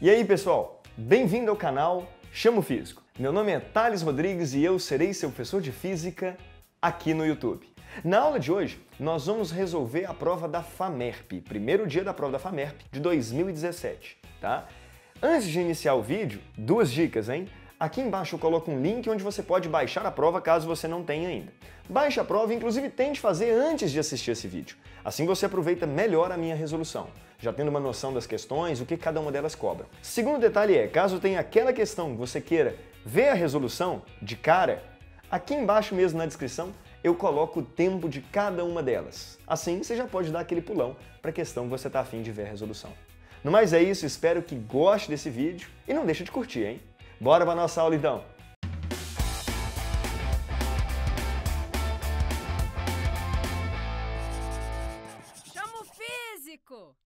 E aí, pessoal? Bem-vindo ao canal Chamo Físico. Meu nome é Thales Rodrigues e eu serei seu professor de Física aqui no YouTube. Na aula de hoje, nós vamos resolver a prova da FAMERP, primeiro dia da prova da FAMERP de 2017, tá? Antes de iniciar o vídeo, duas dicas, hein? Aqui embaixo eu coloco um link onde você pode baixar a prova caso você não tenha ainda. Baixe a prova e inclusive tente fazer antes de assistir esse vídeo. Assim você aproveita melhor a minha resolução, já tendo uma noção das questões, o que cada uma delas cobra. Segundo detalhe é, caso tenha aquela questão que você queira ver a resolução de cara, aqui embaixo mesmo na descrição eu coloco o tempo de cada uma delas. Assim você já pode dar aquele pulão para a questão que você está a fim de ver a resolução. No mais é isso, espero que goste desse vídeo e não deixe de curtir, hein? Bora para nossa aula então! Chamo Físico!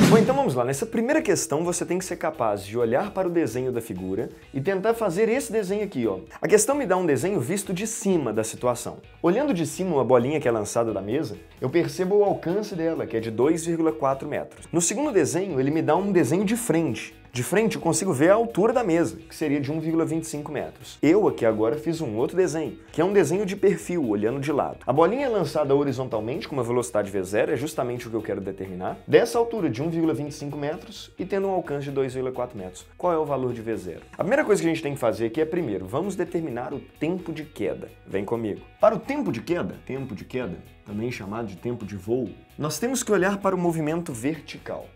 Bom, então vamos lá. Nessa primeira questão você tem que ser capaz de olhar para o desenho da figura e tentar fazer esse desenho aqui, ó. A questão me dá um desenho visto de cima da situação. Olhando de cima uma bolinha que é lançada da mesa, eu percebo o alcance dela, que é de 2,4 metros. No segundo desenho, ele me dá um desenho de frente. De frente eu consigo ver a altura da mesa, que seria de 1,25 metros. Eu aqui agora fiz um outro desenho, que é um desenho de perfil, olhando de lado. A bolinha é lançada horizontalmente com uma velocidade V0, é justamente o que eu quero determinar, dessa altura de 1,25 metros e tendo um alcance de 2,4 metros. Qual é o valor de V0? A primeira coisa que a gente tem que fazer aqui é, primeiro, vamos determinar o tempo de queda. Vem comigo. Para o tempo de queda, também chamado de tempo de voo, nós temos que olhar para o movimento vertical.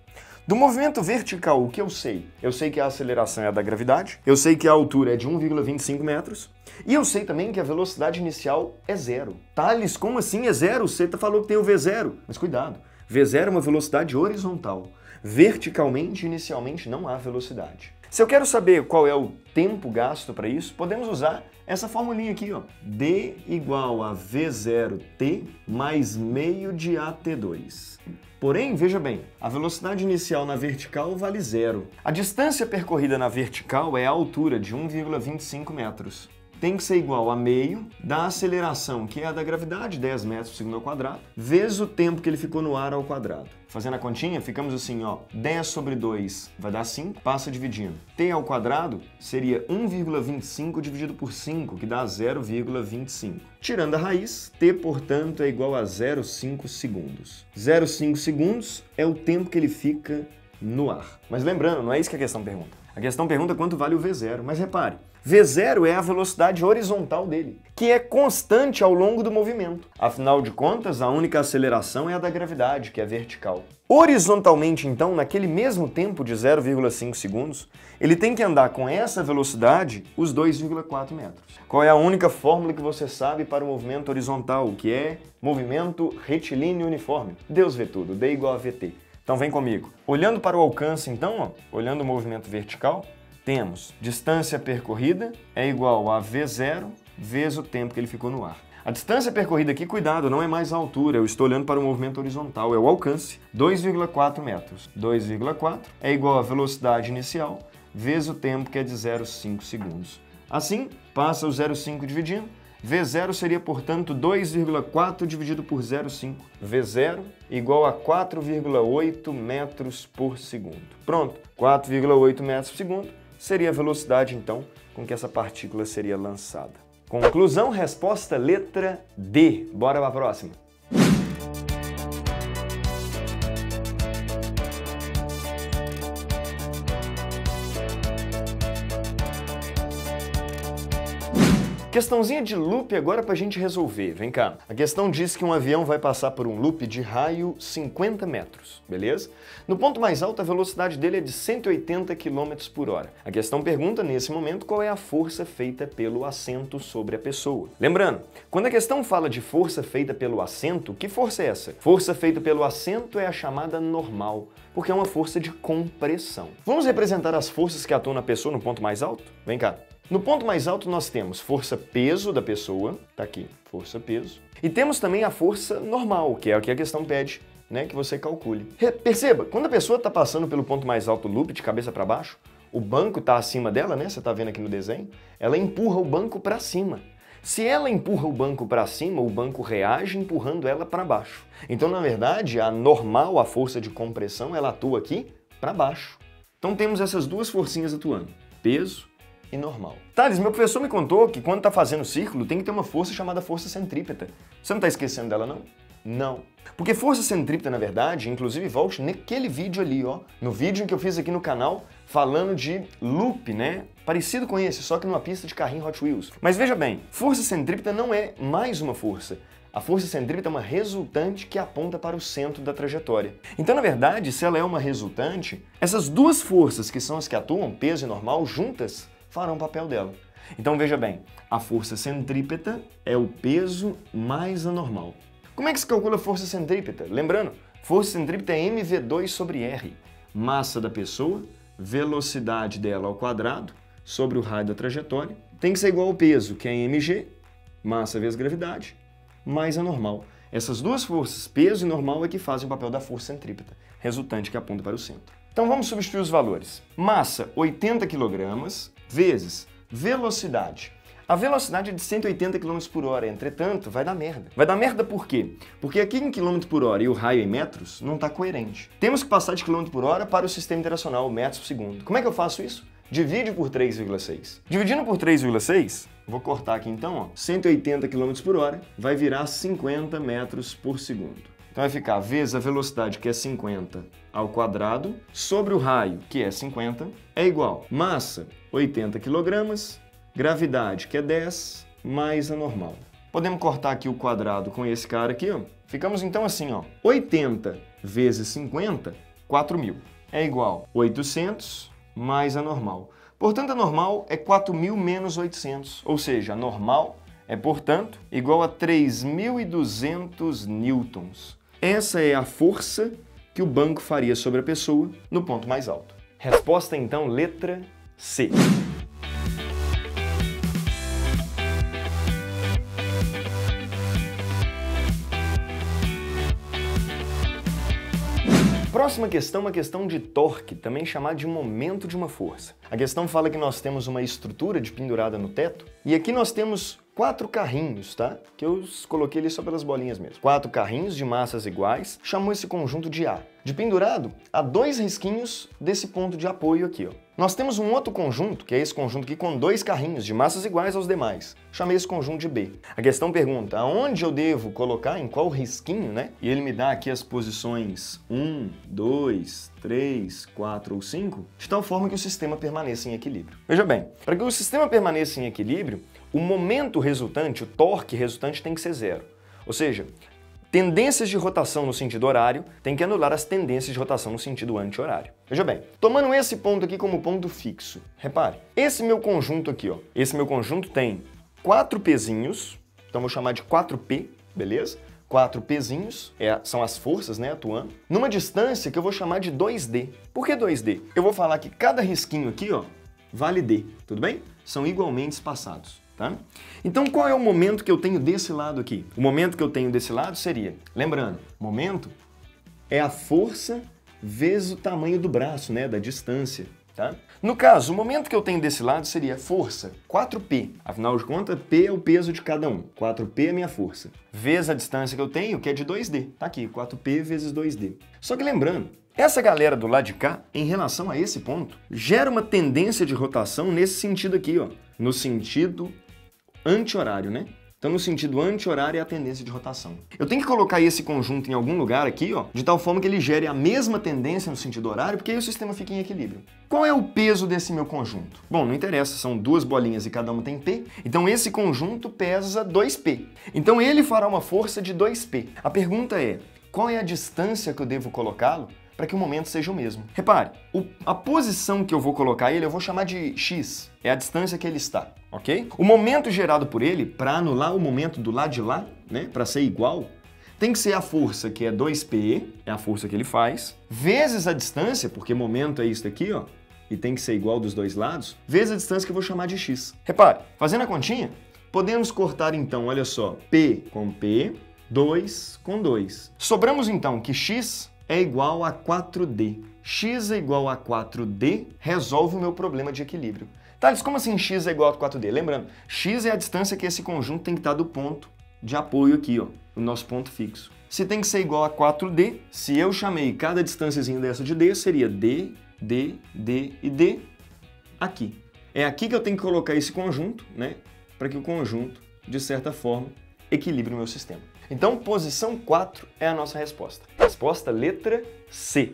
Do movimento vertical, o que eu sei? Eu sei que a aceleração é a da gravidade, eu sei que a altura é de 1,25 metros, e eu sei também que a velocidade inicial é zero. Thales, como assim é zero? Você falou que tem o V0. Mas cuidado, V0 é uma velocidade horizontal. Verticalmente, inicialmente, não há velocidade. Se eu quero saber qual é o tempo gasto para isso, podemos usar essa formulinha aqui, ó. D igual a V0t mais meio de AT2. Porém, veja bem, a velocidade inicial na vertical vale zero. A distância percorrida na vertical é a altura de 1,25 metros. Tem que ser igual a meio da aceleração, que é a da gravidade, 10 metros por segundo ao quadrado, vezes o tempo que ele ficou no ar ao quadrado. Fazendo a continha, ficamos assim, ó, 10 sobre 2 vai dar 5, passa dividindo. T ao quadrado seria 1,25 dividido por 5, que dá 0,25. Tirando a raiz, T, portanto, é igual a 0,5 segundos. 0,5 segundos é o tempo que ele fica no ar. Mas lembrando, não é isso que a questão pergunta. A questão pergunta quanto vale o V0, mas repare, V0 é a velocidade horizontal dele, que é constante ao longo do movimento. Afinal de contas, a única aceleração é a da gravidade, que é vertical. Horizontalmente, então, naquele mesmo tempo de 0,5 segundos, ele tem que andar com essa velocidade os 2,4 metros. Qual é a única fórmula que você sabe para o movimento horizontal, que é movimento retilíneo uniforme? Deus vê tudo, D igual a VT. Então vem comigo. Olhando para o alcance, então, ó, olhando o movimento vertical, temos distância percorrida é igual a V0 vezes o tempo que ele ficou no ar. A distância percorrida aqui, cuidado, não é mais a altura, eu estou olhando para o movimento horizontal, é o alcance, 2,4 metros. 2,4 é igual a velocidade inicial vezes o tempo, que é de 0,5 segundos. Assim, passa o 0,5 dividindo, V0 seria, portanto, 2,4 dividido por 0,5. V0 igual a 4,8 metros por segundo. Pronto, 4,8 metros por segundo seria a velocidade, então, com que essa partícula seria lançada. Conclusão, resposta letra D. Bora para a próxima. Questãozinha de loop agora para a gente resolver, vem cá. A questão diz que um avião vai passar por um loop de raio 50 metros, beleza? No ponto mais alto a velocidade dele é de 180 km por hora. A questão pergunta nesse momento qual é a força feita pelo assento sobre a pessoa. Lembrando, quando a questão fala de força feita pelo assento, que força é essa? Força feita pelo assento é a chamada normal, porque é uma força de compressão. Vamos representar as forças que atuam na pessoa no ponto mais alto? Vem cá. No ponto mais alto nós temos força-peso da pessoa, tá aqui, força-peso, e temos também a força normal, que é o que a questão pede, né, que você calcule. Perceba, quando a pessoa está passando pelo ponto mais alto do loop, de cabeça para baixo, o banco está acima dela, né? Você está vendo aqui no desenho. Ela empurra o banco para cima. Se ela empurra o banco para cima, o banco reage empurrando ela para baixo. Então, na verdade, a normal, a força de compressão, ela atua aqui para baixo. Então temos essas duas forcinhas atuando, peso e normal. Thales, meu professor me contou que quando está fazendo círculo tem que ter uma força chamada força centrípeta. Você não está esquecendo dela, não? Não. Porque força centrípeta, na verdade, inclusive volte naquele vídeo ali, ó, no vídeo que eu fiz aqui no canal falando de loop, né? Parecido com esse, só que numa pista de carrinho Hot Wheels. Mas veja bem, força centrípeta não é mais uma força. A força centrípeta é uma resultante que aponta para o centro da trajetória. Então, na verdade, se ela é uma resultante, essas duas forças que são as que atuam, peso e normal, juntas, farão o papel dela. Então, veja bem, a força centrípeta é o peso mais a normal. Como é que se calcula a força centrípeta? Lembrando, força centrípeta é mv2 sobre r. Massa da pessoa, velocidade dela ao quadrado, sobre o raio da trajetória. Tem que ser igual ao peso, que é mg, massa vezes gravidade, mais a normal. Essas duas forças, peso e normal, é que fazem o papel da força centrípeta, resultante que aponta para o centro. Então vamos substituir os valores. Massa, 80 kg, vezes velocidade. A velocidade é de 180 km por hora, entretanto, vai dar merda. Vai dar merda por quê? Porque aqui em km por hora e o raio em metros não está coerente. Temos que passar de km por hora para o sistema internacional, metros por segundo. Como é que eu faço isso? Divide por 3,6. Dividindo por 3,6, vou cortar aqui então, ó, 180 km por hora vai virar 50 metros por segundo. Então vai ficar vezes a velocidade, que é 50, ao quadrado, sobre o raio, que é 50, é igual massa, 80 kg, gravidade, que é 10, mais a normal. Podemos cortar aqui o quadrado com esse cara aqui, ó. Ficamos então assim, ó, 80 vezes 50, 4.000. É igual 800 mais a normal. Portanto, a normal é 4.000 menos 800, ou seja, a normal é, portanto, igual a 3.200 newtons. Essa é a força que o banco faria sobre a pessoa no ponto mais alto. Resposta, então, letra C. Próxima questão é uma questão de torque, também chamada de momento de uma força. A questão fala que nós temos uma estrutura de pendurada no teto e aqui nós temos 4 carrinhos, tá? Que eu coloquei ali só pelas bolinhas mesmo. 4 carrinhos de massas iguais, chamou esse conjunto de A. De pendurado, há 2 risquinhos desse ponto de apoio aqui, ó. Nós temos um outro conjunto, que é esse conjunto aqui com 2 carrinhos de massas iguais aos demais. Chamei esse conjunto de B. A questão pergunta, aonde eu devo colocar, em qual risquinho, né? E ele me dá aqui as posições 1, 2, 3, 4 ou 5, de tal forma que o sistema permaneça em equilíbrio. Veja bem, para que o sistema permaneça em equilíbrio, o momento resultante, o torque resultante tem que ser zero. Ou seja, tendências de rotação no sentido horário tem que anular as tendências de rotação no sentido anti-horário. Veja bem, tomando esse ponto aqui como ponto fixo, repare, esse meu conjunto aqui, ó, esse meu conjunto tem 4 pezinhos, então vou chamar de 4P, beleza? 4 pezinhos, são as forças, né, atuando, numa distância que eu vou chamar de 2D. Por que 2D? Eu vou falar que cada risquinho aqui, ó, vale D, tudo bem? São igualmente espaçados. Tá? Então, qual é o momento que eu tenho desse lado aqui? O momento que eu tenho desse lado seria, lembrando, momento é a força vezes o tamanho do braço, né, da distância. Tá? No caso, o momento que eu tenho desse lado seria força, 4P. Afinal de contas, P é o peso de cada um. 4P é a minha força. Vezes a distância que eu tenho, que é de 2D. Tá aqui, 4P vezes 2D. Só que lembrando, essa galera do lado de cá, em relação a esse ponto, gera uma tendência de rotação nesse sentido aqui, ó, no sentido anti-horário, né? Então, no sentido anti-horário é a tendência de rotação. Eu tenho que colocar esse conjunto em algum lugar aqui, ó, de tal forma que ele gere a mesma tendência no sentido horário, porque aí o sistema fica em equilíbrio. Qual é o peso desse meu conjunto? Bom, não interessa, são 2 bolinhas e cada uma tem P, então esse conjunto pesa 2P. Então ele fará uma força de 2P. A pergunta é, qual é a distância que eu devo colocá-lo para que o momento seja o mesmo? Repare, a posição que eu vou colocar ele, eu vou chamar de X, é a distância que ele está, ok? O momento gerado por ele, para anular o momento do lado de lá, né, para ser igual, tem que ser a força que é 2P, é a força que ele faz, vezes a distância, porque momento é isso daqui, ó, e tem que ser igual dos dois lados, vezes a distância que eu vou chamar de X. Repare, fazendo a continha, podemos cortar então, olha só, P com P, 2 com 2. Sobramos então que X é igual a 4D. X é igual a 4D resolve o meu problema de equilíbrio. Thales, como assim x é igual a 4D? Lembrando, x é a distância que esse conjunto tem que estar do ponto de apoio aqui, ó, o nosso ponto fixo. Se tem que ser igual a 4D, se eu chamei cada distânciazinha dessa de D, seria D, D, D e D aqui. É aqui que eu tenho que colocar esse conjunto, né, para que o conjunto, de certa forma, equilibre o meu sistema. Então, posição 4 é a nossa resposta. Resposta letra C.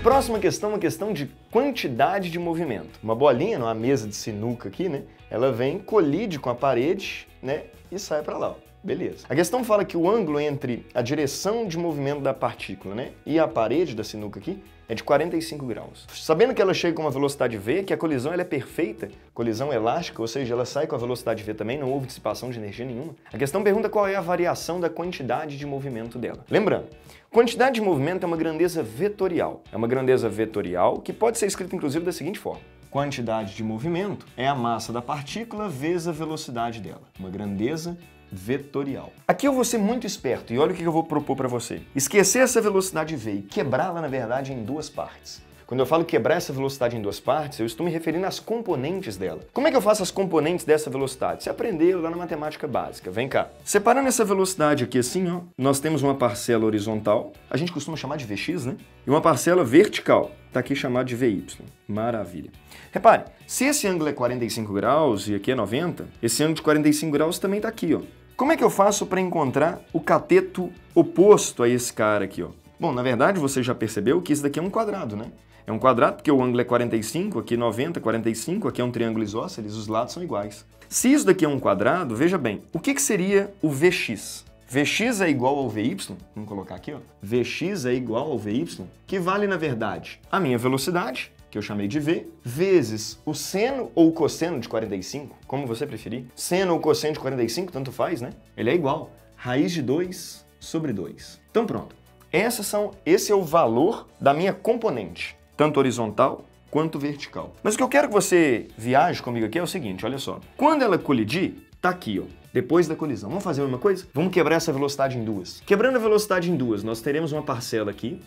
Próxima questão, uma questão de quantidade de movimento. Uma bolinha numa mesa de sinuca aqui, né? Ela vem, colide com a parede, né? E sai para lá, ó. Beleza. A questão fala que o ângulo entre a direção de movimento da partícula, né, e a parede da sinuca aqui é de 45 graus. Sabendo que ela chega com uma velocidade v, que a colisão ela é perfeita, colisão elástica, ou seja, ela sai com a velocidade v também, não houve dissipação de energia nenhuma. A questão pergunta qual é a variação da quantidade de movimento dela. Lembrando, quantidade de movimento é uma grandeza vetorial. É uma grandeza vetorial que pode ser escrita inclusive da seguinte forma. Quantidade de movimento é a massa da partícula vezes a velocidade dela. Uma grandeza vetorial. Aqui eu vou ser muito esperto e olha o que eu vou propor para você. Esquecer essa velocidade v e quebrá-la, na verdade, em duas partes. Quando eu falo quebrar essa velocidade em duas partes, eu estou me referindo às componentes dela. Como é que eu faço as componentes dessa velocidade? Você aprendeu lá na matemática básica. Vem cá. Separando essa velocidade aqui assim, ó, nós temos uma parcela horizontal, a gente costuma chamar de Vx, né? E uma parcela vertical, tá aqui chamada de Vy. Maravilha. Repare, se esse ângulo é 45 graus e aqui é 90, esse ângulo de 45 graus também tá aqui, ó. Como é que eu faço para encontrar o cateto oposto a esse cara aqui, ó? Bom, na verdade, você já percebeu que isso daqui é um quadrado, né? É um quadrado porque o ângulo é 45, aqui 90, 45, aqui é um triângulo isósceles, os lados são iguais. Se isso daqui é um quadrado, veja bem, o que seria o Vx? Vx é igual ao Vy, vamos colocar aqui, ó. Vx é igual ao Vy, que vale, na verdade, a minha velocidade, que eu chamei de v, vezes o seno ou o cosseno de 45, como você preferir. Seno ou cosseno de 45, tanto faz, né? Ele é igual. Raiz de 2 sobre 2. Então pronto. Esse é o valor da minha componente, tanto horizontal quanto vertical. Mas o que eu quero que você viaje comigo aqui é o seguinte, olha só. Quando ela colidir, tá aqui, ó. Depois da colisão. Vamos fazer a mesma coisa? Vamos quebrar essa velocidade em duas. Quebrando a velocidade em duas, nós teremos uma parcela aqui,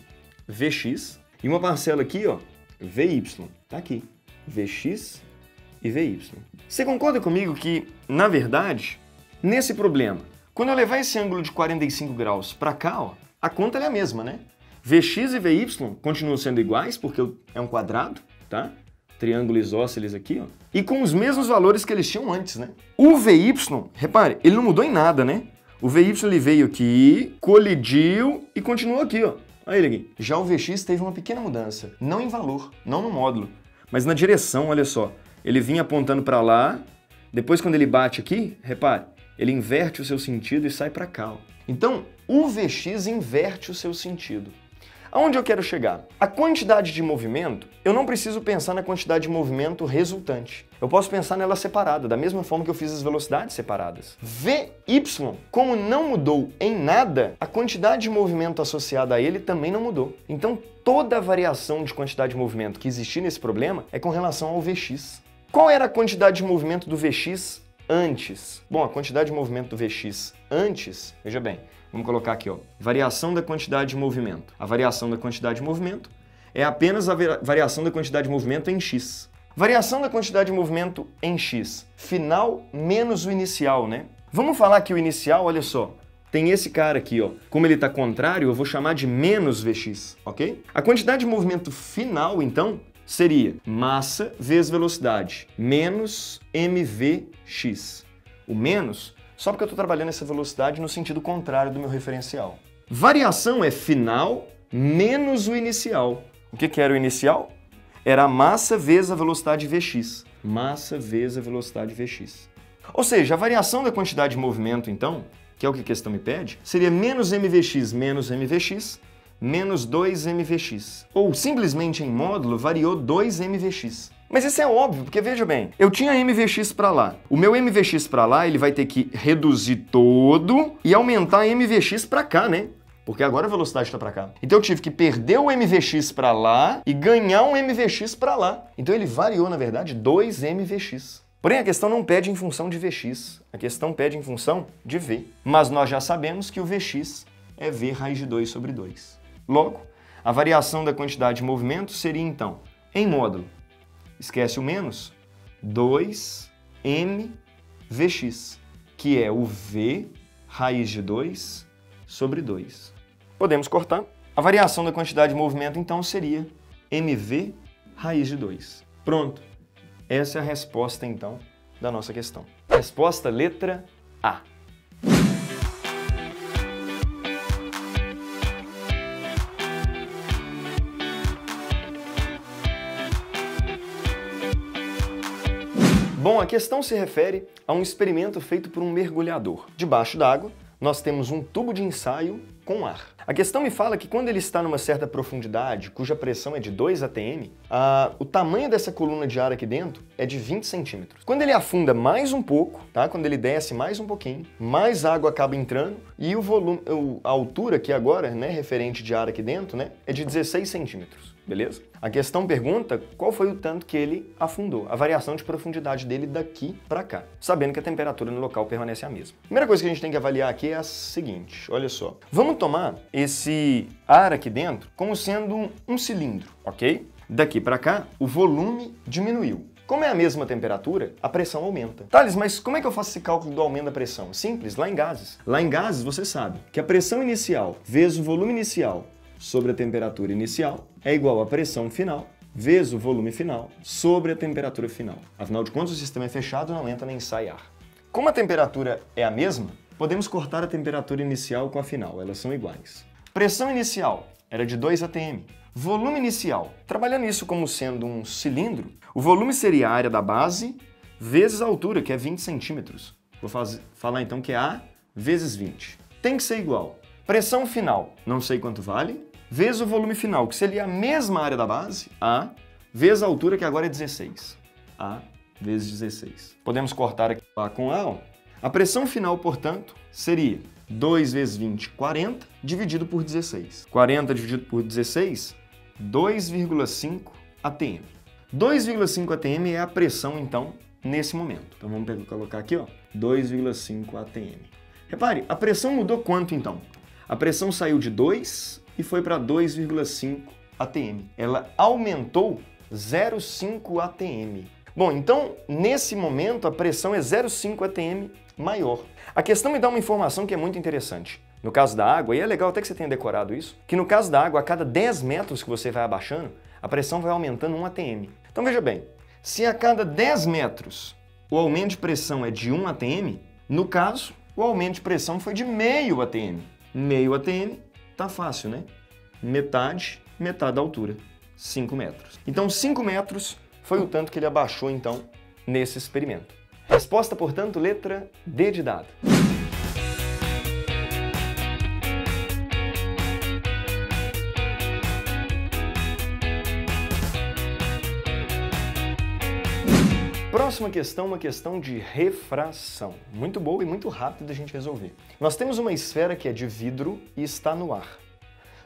Vx, e uma parcela aqui, ó, Vy, tá aqui, Vx e Vy. Você concorda comigo que, na verdade, nesse problema, quando eu levar esse ângulo de 45 graus para cá, ó, a conta é a mesma, né? Vx e Vy continuam sendo iguais, porque é um quadrado, tá? Triângulo isósceles aqui, ó, e com os mesmos valores que eles tinham antes, né? O Vy, repare, ele não mudou em nada, né? O Vy ele veio aqui, colidiu e continuou aqui, ó. Olha ele aqui. Já o Vx teve uma pequena mudança, não em valor, não no módulo, mas na direção, olha só. Ele vinha apontando para lá, depois quando ele bate aqui, repare, ele inverte o seu sentido e sai para cá, ó. Então, o Vx inverte o seu sentido. Aonde eu quero chegar? A quantidade de movimento, eu não preciso pensar na quantidade de movimento resultante. Eu posso pensar nela separada, da mesma forma que eu fiz as velocidades separadas. Vy, como não mudou em nada, a quantidade de movimento associada a ele também não mudou. Então, toda a variação de quantidade de movimento que existia nesse problema é com relação ao Vx. Qual era a quantidade de movimento do Vx antes? Bom, a quantidade de movimento do Vx antes, veja bem, vamos colocar aqui, ó, variação da quantidade de movimento. A variação da quantidade de movimento é apenas a variação da quantidade de movimento em x. Variação da quantidade de movimento em x, final menos o inicial, né? Vamos falar que o inicial, olha só, tem esse cara aqui, ó. Como ele está contrário, eu vou chamar de menos Vx, ok? A quantidade de movimento final, então, seria massa vezes velocidade, menos mvx. O menos, só porque eu estou trabalhando essa velocidade no sentido contrário do meu referencial. Variação é final menos o inicial. O que era o inicial? Era a massa vezes a velocidade Vx. Massa vezes a velocidade Vx. Ou seja, a variação da quantidade de movimento, então, que é o que a questão me pede, seria menos mvx menos 2mvx. Ou, simplesmente em módulo, variou 2mvx. Mas isso é óbvio, porque veja bem, eu tinha mvx para lá. O meu mvx para lá, ele vai ter que reduzir todo e aumentar mvx para cá, né? porque agora a velocidade está para cá. Então eu tive que perder o mvx para lá e ganhar um mvx para lá. Então ele variou, na verdade, 2 mvx. Porém, a questão não pede em função de Vx, a questão pede em função de V. Mas nós já sabemos que o Vx é V raiz de 2 sobre 2. Logo, a variação da quantidade de movimento seria, então, em módulo, esquece o menos, 2mVx, que é o V raiz de 2 sobre 2. Podemos cortar. A variação da quantidade de movimento, então, seria mv raiz de 2. Pronto. Essa é a resposta, então, da nossa questão. Resposta letra A. Bom, a questão se refere a um experimento feito por um mergulhador. Debaixo d'água, nós temos um tubo de ensaio com ar. A questão me fala que quando ele está numa certa profundidade, cuja pressão é de 2 atm, o tamanho dessa coluna de ar aqui dentro é de 20 centímetros. Quando ele afunda mais um pouco, tá? Quando ele desce mais um pouquinho, mais água acaba entrando e o volume, a altura aqui agora, né, referente de ar aqui dentro, né, é de 16 centímetros. Beleza? A questão pergunta qual foi o tanto que ele afundou, a variação de profundidade dele daqui para cá, sabendo que a temperatura no local permanece a mesma. A primeira coisa que a gente tem que avaliar aqui é a seguinte, olha só. Vamos tomar esse ar aqui dentro como sendo um cilindro, ok? Daqui para cá, o volume diminuiu. Como é a mesma temperatura, a pressão aumenta. Thales, mas como é que eu faço esse cálculo do aumento da pressão? Simples, lá em gases. Lá em gases, você sabe que a pressão inicial vezes o volume inicial sobre a temperatura inicial é igual à pressão final vezes o volume final sobre a temperatura final. Afinal de contas, o sistema é fechado, não entra nem sai ar. Como a temperatura é a mesma, podemos cortar a temperatura inicial com a final, elas são iguais. Pressão inicial era de 2 atm. Volume inicial, trabalhando isso como sendo um cilindro, o volume seria a área da base vezes a altura, que é 20 centímetros. Vou falar então que é A vezes 20. Tem que ser igual. Pressão final, não sei quanto vale, vezes o volume final, que seria a mesma área da base, A, vezes a altura, que agora é 16. A vezes 16. Podemos cortar aqui A com A, ó. A pressão final, portanto, seria 2 vezes 20, 40, dividido por 16. 40 dividido por 16, 2,5 atm. 2,5 atm é a pressão, então, nesse momento. Então vamos colocar aqui, ó, 2,5 atm. Repare, a pressão mudou quanto, então? A pressão saiu de 2 e foi para 2,5 atm. Ela aumentou 0,5 atm. Bom, então, nesse momento, a pressão é 0,5 atm maior. A questão me dá uma informação que é muito interessante. No caso da água, e é legal até que você tenha decorado isso, que no caso da água, a cada 10 metros que você vai abaixando, a pressão vai aumentando 1 atm. Então veja bem, se a cada 10 metros o aumento de pressão é de 1 atm, no caso, o aumento de pressão foi de meio atm. Meio atm, tá fácil, né? Metade da altura, 5 metros. Então 5 metros foi o tanto que ele abaixou, então, nesse experimento. Resposta, portanto, letra D de dado. Próxima questão, uma questão de refração. Muito boa e muito rápida da gente resolver. Nós temos uma esfera que é de vidro e está no ar.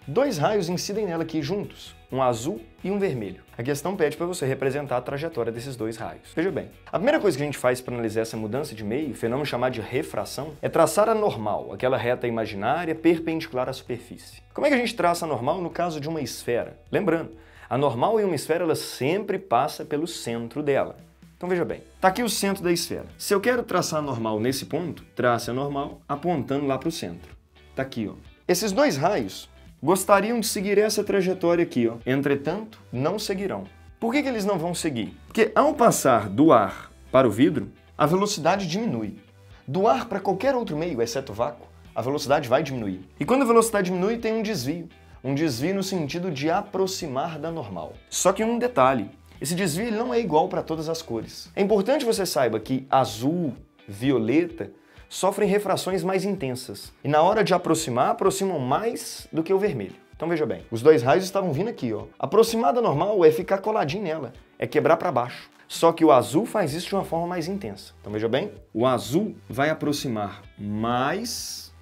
2 raios incidem nela aqui juntos, um azul e um vermelho. A questão pede para você representar a trajetória desses 2 raios. Veja bem, a primeira coisa que a gente faz para analisar essa mudança de meio, fenômeno chamado de refração, é traçar a normal, aquela reta imaginária perpendicular à superfície. Como é que a gente traça a normal no caso de uma esfera? Lembrando, a normal em uma esfera ela sempre passa pelo centro dela. Então veja bem, está aqui o centro da esfera. Se eu quero traçar a normal nesse ponto, trace a normal apontando lá para o centro. Está aqui, ó. Esses 2 raios gostariam de seguir essa trajetória aqui, ó. Entretanto, não seguirão. Por que eles não vão seguir? Porque ao passar do ar para o vidro, a velocidade diminui. Do ar para qualquer outro meio, exceto o vácuo, a velocidade vai diminuir. E quando a velocidade diminui, tem um desvio. Um desvio no sentido de aproximar da normal. Só que um detalhe. Esse desvio ele não é igual para todas as cores. É importante você saiba que azul, violeta, sofrem refrações mais intensas. E na hora de aproximar, aproximam mais do que o vermelho. Então veja bem, os 2 raios estavam vindo aqui, ó. Aproximar da normal é ficar coladinho nela, é quebrar para baixo. Só que o azul faz isso de uma forma mais intensa. Então veja bem, o azul vai aproximar mais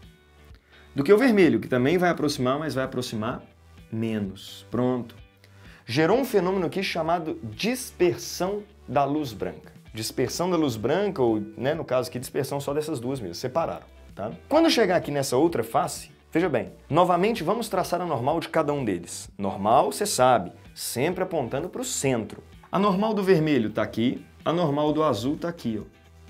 do que o vermelho, que também vai aproximar, mas vai aproximar menos. Pronto. Gerou um fenômeno aqui chamado dispersão da luz branca. Dispersão da luz branca, ou né, no caso aqui, dispersão só dessas duas mesmo, separaram. Tá? Quando chegar aqui nessa outra face, veja bem, novamente vamos traçar a normal de cada um deles. Normal, você sabe, sempre apontando para o centro. A normal do vermelho está aqui, a normal do azul está aqui. Ó.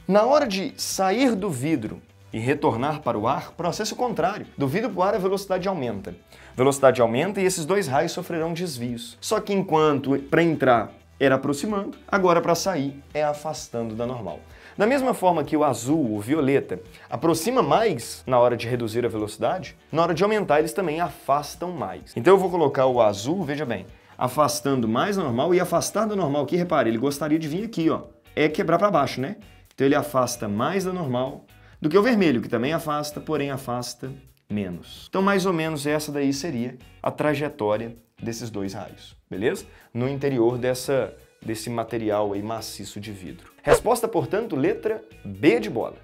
Na hora de sair do vidro e retornar para o ar, processo contrário. Do vidro para o ar a velocidade aumenta. Velocidade aumenta e esses dois raios sofrerão desvios. Só que enquanto para entrar era aproximando, agora para sair é afastando da normal. Da mesma forma que o azul, o violeta, aproxima mais na hora de reduzir a velocidade, na hora de aumentar eles também afastam mais. Então eu vou colocar o azul, veja bem, afastando mais da normal e afastar da normal aqui, repare, ele gostaria de vir aqui, ó, é quebrar para baixo, né? Então ele afasta mais da normal do que o vermelho, que também afasta, porém afasta menos. Então mais ou menos essa daí seria a trajetória desses dois raios, beleza? No interior desse material aí maciço de vidro. Resposta, portanto, letra B de bola.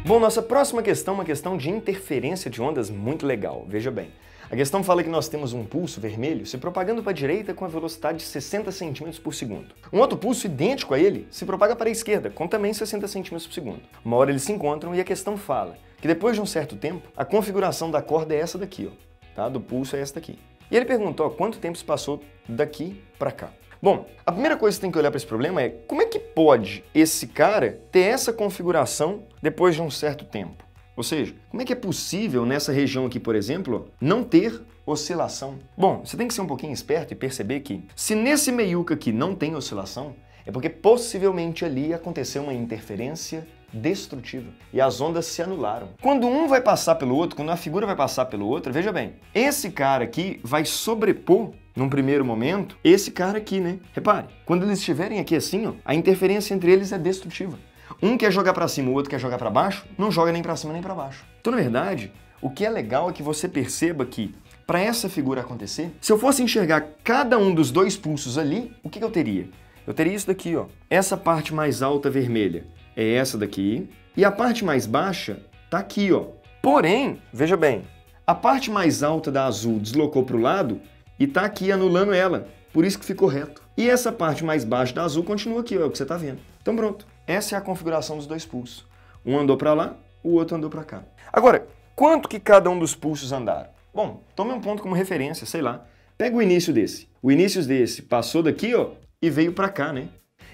Bom, nossa próxima questão é uma questão de interferência de ondas muito legal, veja bem. A questão fala que nós temos um pulso vermelho se propagando para a direita com a velocidade de 60 cm por segundo. Um outro pulso idêntico a ele se propaga para a esquerda com também 60 cm por segundo. Uma hora eles se encontram e a questão fala que depois de um certo tempo, a configuração da corda é essa daqui, ó, tá? Do pulso é essa daqui. E ele perguntou quanto tempo se passou daqui para cá. Bom, a primeira coisa que você tem que olhar para esse problema é como é que pode esse cara ter essa configuração depois de um certo tempo? Ou seja, como é que é possível nessa região aqui, por exemplo, não ter oscilação? Bom, você tem que ser um pouquinho esperto e perceber que se nesse meiuca aqui não tem oscilação, é porque possivelmente ali aconteceu uma interferência destrutiva e as ondas se anularam. Quando um vai passar pelo outro, quando a figura vai passar pelo outro, veja bem, esse cara aqui vai sobrepor num primeiro momento esse cara aqui, né? Repare, quando eles estiverem aqui assim, ó, a interferência entre eles é destrutiva. Um quer jogar para cima, o outro quer jogar para baixo, não joga nem para cima nem para baixo. Então, na verdade, o que é legal é que você perceba que, para essa figura acontecer, se eu fosse enxergar cada um dos dois pulsos ali, o que eu teria? Eu teria isso daqui, ó. Essa parte mais alta vermelha é essa daqui, e a parte mais baixa tá aqui, ó. Porém, veja bem, a parte mais alta da azul deslocou para o lado e tá aqui anulando ela, por isso que ficou reto. E essa parte mais baixa da azul continua aqui, ó, é o que você tá vendo. Então pronto. Essa é a configuração dos dois pulsos. Um andou para lá, o outro andou para cá. Agora, quanto que cada um dos pulsos andaram? Bom, tome um ponto como referência, sei lá. Pega o início desse. O início desse passou daqui, ó, e veio para cá, né?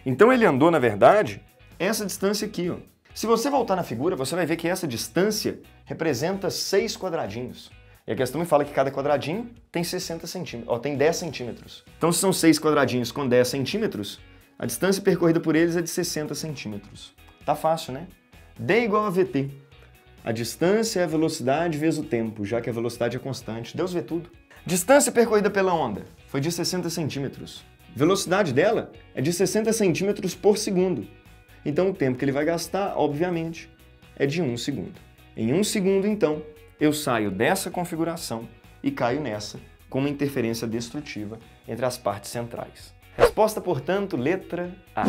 Então ele andou, na verdade, essa distância aqui, ó. Se você voltar na figura, você vai ver que essa distância representa 6 quadradinhos. E a questão me fala que cada quadradinho tem 60 centímetros, ó, tem 10 centímetros. Então, se são 6 quadradinhos com 10 centímetros, a distância percorrida por eles é de 60 centímetros. Tá fácil, né? D igual a VT. A distância é a velocidade vezes o tempo, já que a velocidade é constante. Deus vê tudo. Distância percorrida pela onda foi de 60 centímetros. Velocidade dela é de 60 centímetros por segundo. Então o tempo que ele vai gastar, obviamente, é de 1 segundo. Em 1 segundo, então, eu saio dessa configuração e caio nessa, com uma interferência destrutiva entre as partes centrais. Resposta, portanto, letra A.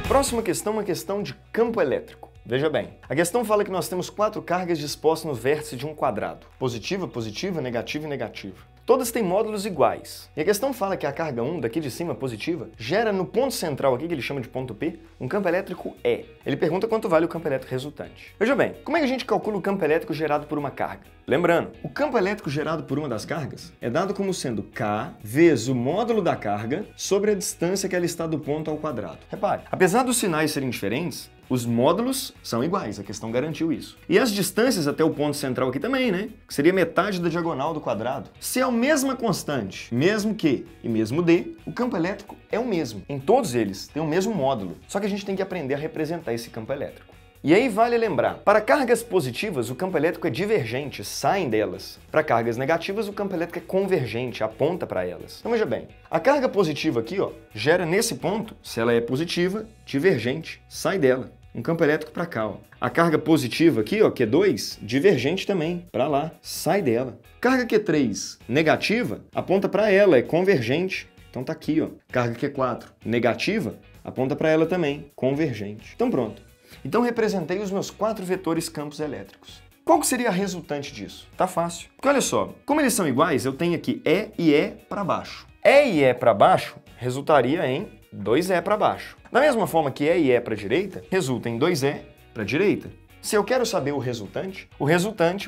Próxima questão é uma questão de campo elétrico. Veja bem, a questão fala que nós temos 4 cargas dispostas no vértice de um quadrado. Positiva, positiva, negativa e negativa. Todas têm módulos iguais. E a questão fala que a carga 1, daqui de cima, positiva, gera no ponto central aqui, que ele chama de ponto P, um campo elétrico E. Ele pergunta quanto vale o campo elétrico resultante. Veja bem, como é que a gente calcula o campo elétrico gerado por uma carga? Lembrando, o campo elétrico gerado por uma das cargas é dado como sendo K vezes o módulo da carga sobre a distância que ela está do ponto ao quadrado. Repare, apesar dos sinais serem diferentes, os módulos são iguais, a questão garantiu isso. E as distâncias até o ponto central aqui também, né? Que seria metade da diagonal do quadrado. Se é a mesma constante, mesmo Q e mesmo D, o campo elétrico é o mesmo. Em todos eles tem o mesmo módulo, só que a gente tem que aprender a representar esse campo elétrico. E aí vale lembrar, para cargas positivas o campo elétrico é divergente, saem delas. Para cargas negativas o campo elétrico é convergente, aponta para elas. Então veja bem, a carga positiva aqui, ó, gera nesse ponto, se ela é positiva, divergente, sai dela. Um campo elétrico para cá, ó. A carga positiva aqui, ó, Q2, divergente também, para lá, sai dela. Carga Q3, negativa, aponta para ela, é convergente. Então tá aqui, ó. Carga Q4, negativa, aponta para ela também, convergente. Então pronto. Então representei os meus 4 vetores campos elétricos. Qual que seria a resultante disso? Tá fácil. Porque olha só, como eles são iguais, eu tenho aqui E e E para baixo. E e E para baixo resultaria em 2E para baixo. Da mesma forma que E e E para a direita, resulta em 2E para a direita. Se eu quero saber o resultante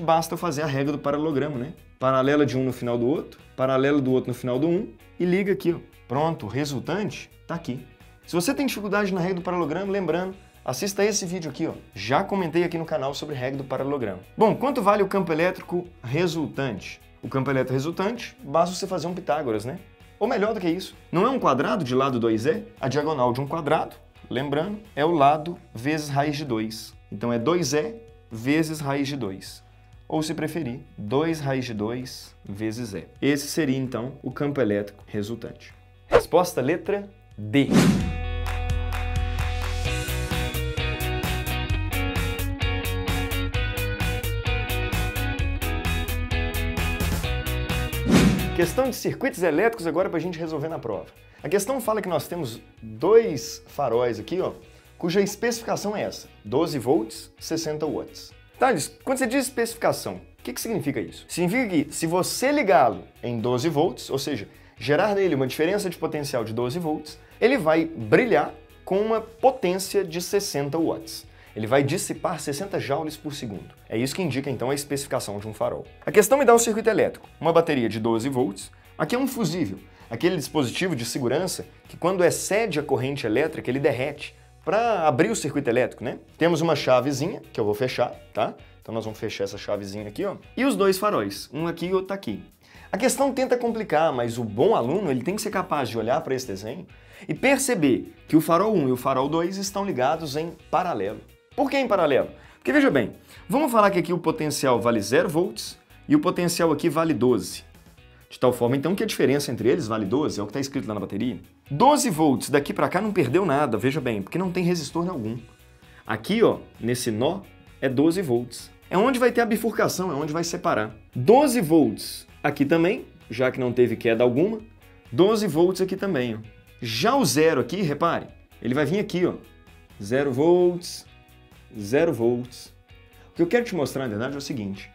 basta eu fazer a regra do paralelogramo, né? Paralela de um no final do outro, paralela do outro no final do um e liga aqui, ó. Pronto, o resultante tá aqui. Se você tem dificuldade na regra do paralelogramo, lembrando, assista esse vídeo aqui, ó. Já comentei aqui no canal sobre regra do paralelogramo. Bom, quanto vale o campo elétrico resultante? O campo elétrico resultante, basta você fazer um Pitágoras, né? Ou melhor do que isso, não é um quadrado de lado 2E? A diagonal de um quadrado, lembrando, é o lado vezes raiz de 2. Então é 2E vezes raiz de 2. Ou se preferir, 2 raiz de 2 vezes E. Esse seria então o campo elétrico resultante. Resposta letra D. Questão de circuitos elétricos agora para a gente resolver na prova. A questão fala que nós temos 2 faróis aqui, ó, cuja especificação é essa, 12 volts, 60 watts. Thales, quando você diz especificação, o que significa isso? Significa que se você ligá-lo em 12 volts, ou seja, gerar nele uma diferença de potencial de 12 volts, ele vai brilhar com uma potência de 60 watts. Ele vai dissipar 60 joules por segundo. É isso que indica, então, a especificação de um farol. A questão me dá um circuito elétrico, uma bateria de 12 volts. Aqui é um fusível, aquele dispositivo de segurança que, quando excede a corrente elétrica, ele derrete para abrir o circuito elétrico, né? Temos uma chavezinha, que eu vou fechar, tá? Então nós vamos fechar essa chavezinha aqui, ó. E os 2 faróis, um aqui e outro aqui. A questão tenta complicar, mas o bom aluno ele tem que ser capaz de olhar para esse desenho e perceber que o farol 1 e o farol 2 estão ligados em paralelo. Por que em paralelo? Porque veja bem, vamos falar que aqui o potencial vale 0 volts e o potencial aqui vale 12. De tal forma então que a diferença entre eles vale 12, é o que está escrito lá na bateria. 12 volts daqui para cá não perdeu nada, veja bem, porque não tem resistor algum. Aqui, ó, nesse nó, é 12 volts. É onde vai ter a bifurcação, é onde vai separar. 12 volts aqui também, já que não teve queda alguma. 12 volts aqui também, ó. Já o zero aqui, repare, ele vai vir aqui, ó. 0 volts, 0 volts. O que eu quero te mostrar, na verdade, é o seguinte.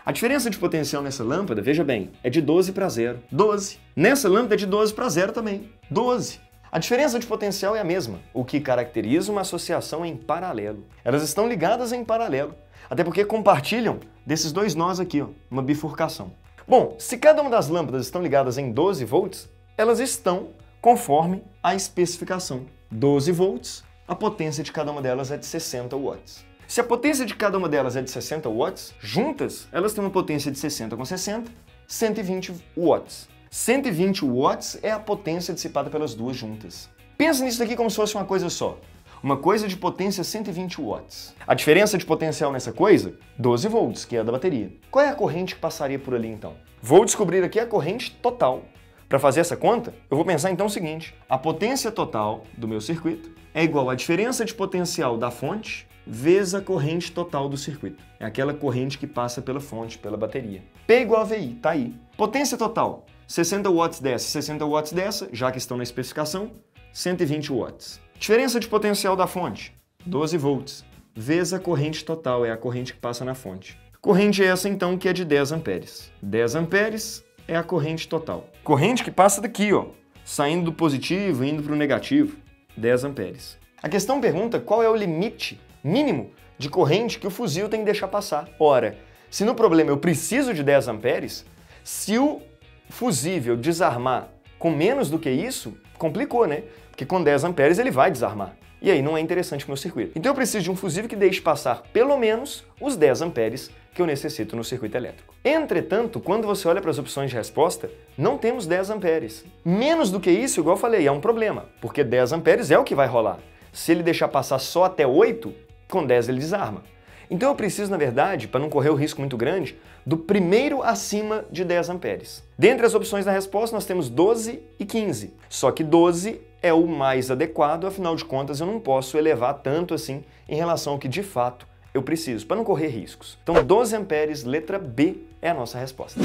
A diferença de potencial nessa lâmpada, veja bem, é de 12 para 0. 12. Nessa lâmpada é de 12 para 0 também. 12. A diferença de potencial é a mesma, o que caracteriza uma associação em paralelo. Elas estão ligadas em paralelo, até porque compartilham desses 2 nós aqui, ó, uma bifurcação. Bom, se cada uma das lâmpadas estão ligadas em 12 volts, elas estão conforme a especificação. 12 volts, a potência de cada uma delas é de 60 watts. Se a potência de cada uma delas é de 60 watts, juntas, elas têm uma potência de 60 com 60, 120 watts. 120 watts é a potência dissipada pelas duas juntas. Pensa nisso aqui como se fosse uma coisa só. Uma coisa de potência 120 watts. A diferença de potencial nessa coisa? 12 volts, que é a da bateria. Qual é a corrente que passaria por ali então? Vou descobrir aqui a corrente total. Para fazer essa conta, eu vou pensar então o seguinte. A potência total do meu circuito é igual à diferença de potencial da fonte vezes a corrente total do circuito. É aquela corrente que passa pela fonte, pela bateria. P igual a VI, tá aí. Potência total, 60 watts dessa, 60 watts dessa, já que estão na especificação, 120 watts. Diferença de potencial da fonte, 12 volts, vezes a corrente total, é a corrente que passa na fonte. Corrente é essa então que é de 10 amperes. 10 amperes é a corrente total. Corrente que passa daqui, ó, saindo do positivo e indo para o negativo, 10 amperes. A questão pergunta qual é o limite mínimo de corrente que o fusível tem que deixar passar. Ora, se no problema eu preciso de 10 amperes, se o fusível desarmar com menos do que isso, complicou, né? Porque com 10 amperes ele vai desarmar. E aí não é interessante para o meu circuito. Então eu preciso de um fusível que deixe passar pelo menos os 10 amperes que eu necessito no circuito elétrico. Entretanto, quando você olha para as opções de resposta, não temos 10 amperes. Menos do que isso, igual eu falei, é um problema, porque 10 amperes é o que vai rolar. Se ele deixar passar só até 8, Com 10 ele desarma. Então eu preciso, na verdade, para não correr o risco muito grande, do primeiro acima de 10 amperes. Dentre as opções da resposta, nós temos 12 e 15. Só que 12 é o mais adequado, afinal de contas eu não posso elevar tanto assim em relação ao que de fato eu preciso, para não correr riscos. Então 12 amperes, letra B, é a nossa resposta.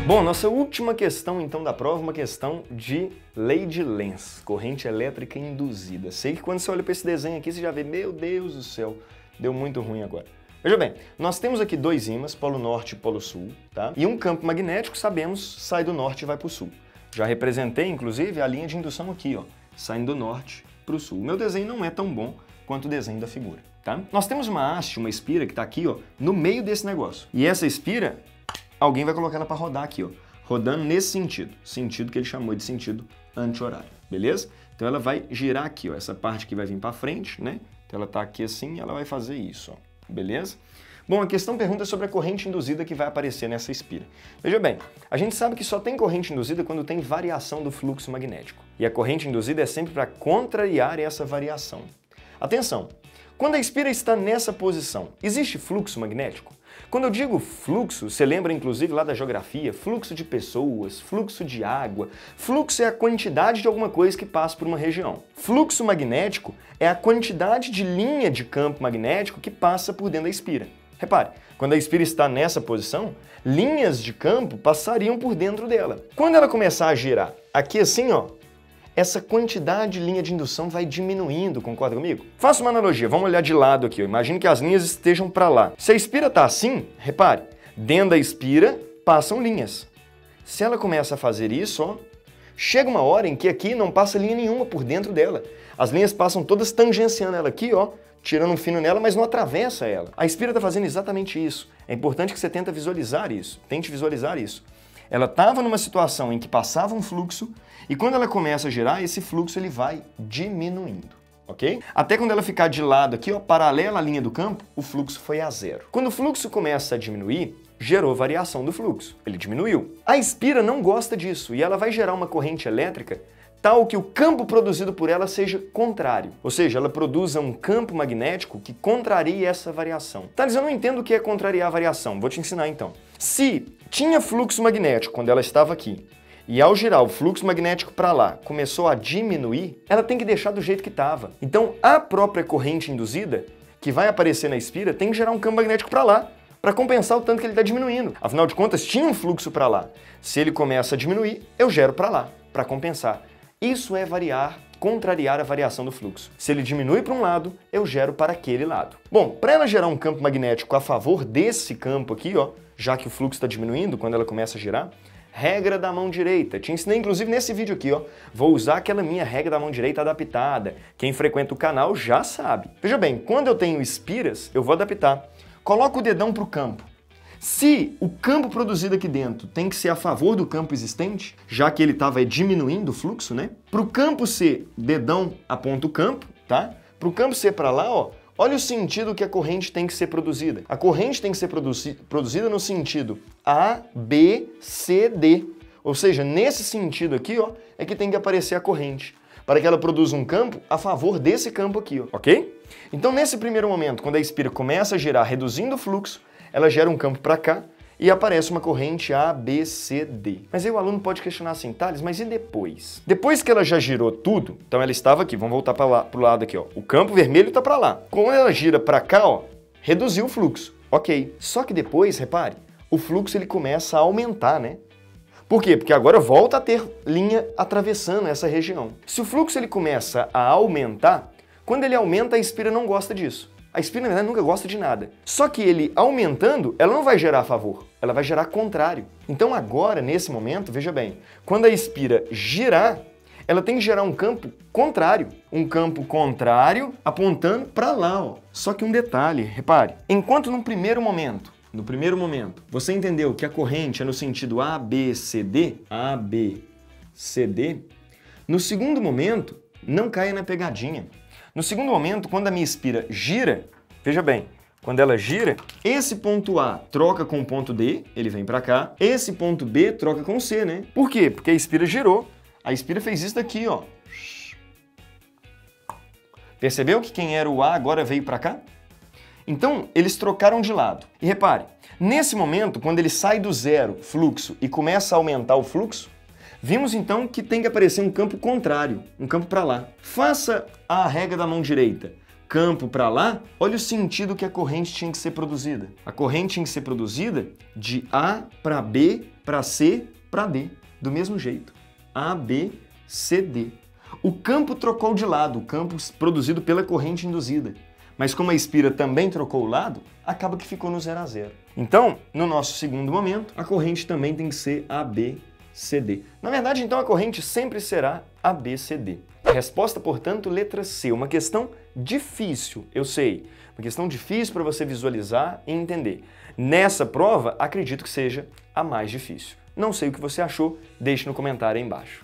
Bom, nossa última questão então da prova, uma questão de lei de Lenz, corrente elétrica induzida. Sei que quando você olha para esse desenho aqui, você já vê, meu Deus do céu, deu muito ruim agora. Veja bem, nós temos aqui dois ímãs, polo norte e polo sul, tá? E um campo magnético, sabemos, sai do norte e vai para o sul. Já representei, inclusive, a linha de indução aqui, ó, saindo do norte para o sul. O meu desenho não é tão bom quanto o desenho da figura, tá? Nós temos uma haste, uma espira que está aqui, ó, no meio desse negócio. E essa espira, alguém vai colocar ela para rodar aqui, ó, rodando nesse sentido que ele chamou de sentido anti-horário, beleza? Então ela vai girar aqui, ó, essa parte aqui vai vir para frente, né? Então ela tá aqui assim, ela vai fazer isso, ó, beleza? Bom, a questão pergunta sobre a corrente induzida que vai aparecer nessa espira. Veja bem, a gente sabe que só tem corrente induzida quando tem variação do fluxo magnético. E a corrente induzida é sempre para contrariar essa variação. Atenção! Quando a espira está nessa posição, existe fluxo magnético? Quando eu digo fluxo, você lembra inclusive lá da geografia, fluxo de pessoas, fluxo de água. Fluxo é a quantidade de alguma coisa que passa por uma região. Fluxo magnético é a quantidade de linha de campo magnético que passa por dentro da espira. Repare, quando a espira está nessa posição, linhas de campo passariam por dentro dela. Quando ela começar a girar aqui assim, ó, essa quantidade de linha de indução vai diminuindo, concorda comigo? Faça uma analogia, vamos olhar de lado aqui, ó. Imagine que as linhas estejam para lá. Se a espira está assim, repare, dentro da espira passam linhas. Se ela começa a fazer isso, ó, chega uma hora em que aqui não passa linha nenhuma por dentro dela. As linhas passam todas tangenciando ela aqui, ó, tirando um fino nela, mas não atravessa ela. A espira está fazendo exatamente isso. É importante que você tente visualizar isso. Ela estava numa situação em que passava um fluxo e quando ela começa a girar, esse fluxo ele vai diminuindo, ok? Até quando ela ficar de lado aqui, ó, paralela à linha do campo, o fluxo foi a zero. Quando o fluxo começa a diminuir, gerou variação do fluxo, ele diminuiu. A espira não gosta disso e ela vai gerar uma corrente elétrica tal que o campo produzido por ela seja contrário. Ou seja, ela produza um campo magnético que contraria essa variação. Thales, eu não entendo o que é contrariar a variação. Vou te ensinar então. Se tinha fluxo magnético quando ela estava aqui, e ao girar o fluxo magnético para lá começou a diminuir, ela tem que deixar do jeito que estava. Então a própria corrente induzida, que vai aparecer na espira, tem que gerar um campo magnético para lá, para compensar o tanto que ele está diminuindo. Afinal de contas, tinha um fluxo para lá. Se ele começa a diminuir, eu gero para lá, para compensar. Isso é contrariar a variação do fluxo. Se ele diminui para um lado, eu gero para aquele lado. Bom, para ela gerar um campo magnético a favor desse campo aqui, ó, já que o fluxo está diminuindo quando ela começa a girar, regra da mão direita. Te ensinei inclusive nesse vídeo aqui, ó. Vou usar aquela minha regra da mão direita adaptada. Quem frequenta o canal já sabe. Veja bem, quando eu tenho espiras, eu vou adaptar. Coloco o dedão para o campo. Se o campo produzido aqui dentro tem que ser a favor do campo existente, já que ele estava diminuindo o fluxo, né? Para o campo ser, dedão aponta o campo, tá? Para o campo ser para lá, ó, olha o sentido que a corrente tem que ser produzida. A corrente tem que ser produzida no sentido A, B, C, D. Ou seja, nesse sentido aqui, ó, é que tem que aparecer a corrente, para que ela produza um campo a favor desse campo aqui, ó, ok? Então, nesse primeiro momento, quando a espira começa a girar reduzindo o fluxo, ela gera um campo para cá e aparece uma corrente A, B, C, D. Mas aí o aluno pode questionar assim, Thales, mas e depois? Depois que ela já girou tudo, então ela estava aqui, vamos voltar para o lado aqui, ó. O campo vermelho está para lá. Quando ela gira para cá, ó, reduziu o fluxo. Ok. Só que depois, repare, o fluxo ele começa a aumentar, né? Por quê? Porque agora volta a ter linha atravessando essa região. Se o fluxo ele começa a aumentar, quando ele aumenta, a espira não gosta disso. A espira, na verdade, nunca gosta de nada. Só que ele aumentando, ela não vai gerar a favor, ela vai gerar contrário. Então agora, nesse momento, veja bem, quando a espira girar, ela tem que gerar um campo contrário. Um campo contrário apontando para lá, ó. Só que um detalhe, repare, enquanto no primeiro momento, você entendeu que a corrente é no sentido A, B, C, D, no segundo momento, não caia na pegadinha. No segundo momento, quando a minha espira gira, veja bem, Quando ela gira, esse ponto A troca com o ponto D, ele vem para cá. Esse ponto B troca com o C, né? Por quê? Porque a espira girou. A espira fez isso daqui, ó. Percebeu que quem era o A agora veio para cá? Então, eles trocaram de lado. E repare, nesse momento, quando ele sai do zero, fluxo, e começa a aumentar o fluxo, vimos então que tem que aparecer um campo contrário, um campo para lá. Faça a regra da mão direita. Campo para lá, olha o sentido que a corrente tinha que ser produzida. A corrente tinha que ser produzida de A para B, para C, para D. Do mesmo jeito. A, B, C, D. O campo trocou de lado, o campo produzido pela corrente induzida. Mas como a espira também trocou o lado, acaba que ficou no 0 a 0. Então, no nosso segundo momento, a corrente também tem que ser ABCD. Na verdade, então, a corrente sempre será ABCD. A resposta, portanto, letra C. Uma questão difícil, eu sei. Uma questão difícil para você visualizar e entender. Nessa prova, acredito que seja a mais difícil. Não sei o que você achou, deixe no comentário aí embaixo.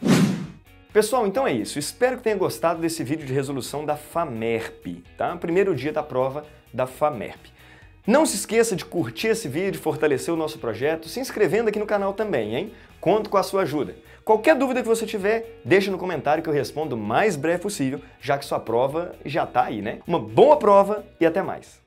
Pessoal, então é isso. Espero que tenha gostado desse vídeo de resolução da FAMERP, tá? Primeiro dia da prova da FAMERP. Não se esqueça de curtir esse vídeo, fortalecer o nosso projeto, se inscrevendo aqui no canal também, hein? Conto com a sua ajuda. Qualquer dúvida que você tiver, deixa no comentário que eu respondo o mais breve possível, já que sua prova já tá aí, né? Uma boa prova e até mais!